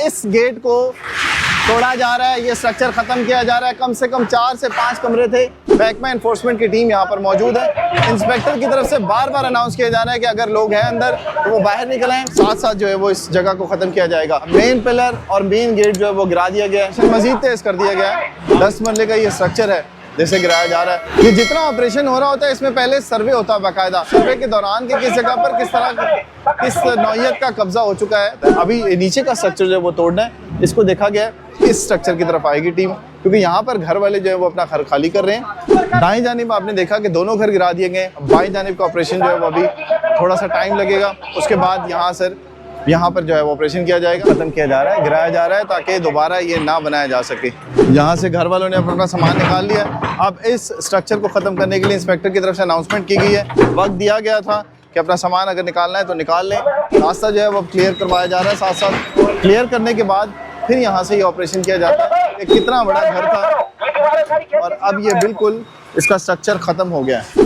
इस गेट को तोड़ा जा रहा है, ये स्ट्रक्चर खत्म किया जा रहा है। कम से कम 4 से 5 कमरे थे। महकमा एनफोर्समेंट की टीम यहाँ पर मौजूद है। इंस्पेक्टर की तरफ से बार बार अनाउंस किया जा रहा है कि अगर लोग हैं अंदर तो वो बाहर निकल आएं। साथ साथ जो है वो इस जगह को खत्म किया जाएगा। मेन पिलर और मेन गेट जो है वो गिरा दिया गया है, मजीद तेज कर दिया गया है। 10 मरले का ये स्ट्रक्चर है जैसे गिराया जा रहा है। ये जितना ऑपरेशन हो रहा होता है इसमें पहले सर्वे होता है बाकायदा। सर्वे के दौरान कि किस जगह पर किस तरह किस नौइयत का कब्जा हो चुका है। अभी नीचे का स्ट्रक्चर जो है वो तोड़ना है, इसको देखा गया है। इस स्ट्रक्चर की तरफ आएगी टीम, क्योंकि यहाँ पर घर वाले जो है वो अपना घर खाली कर रहे हैं। दाएं जानिब आपने देखा कि दोनों घर गिरा दिए गए। बाएं जानिब का ऑपरेशन जो है वो अभी थोड़ा सा टाइम लगेगा। उसके बाद यहाँ पर जो है वो ऑपरेशन किया जाएगा, खत्म किया जा रहा है, गिराया जा रहा है ताकि दोबारा ये ना बनाया जा सके। यहाँ से घर वालों ने अपना सामान निकाल लिया। अब इस स्ट्रक्चर को ख़त्म करने के लिए इंस्पेक्टर की तरफ से अनाउंसमेंट की गई है। वक्त दिया गया था कि अपना सामान अगर निकालना है तो निकाल लें। रास्ता जो है वो क्लियर करवाया जा रहा है। साथ साथ क्लियर करने के बाद फिर यहाँ से ये ऑपरेशन किया जाता है। एक कितना बड़ा घर था और अब ये बिल्कुल इसका स्ट्रक्चर ख़त्म हो गया है।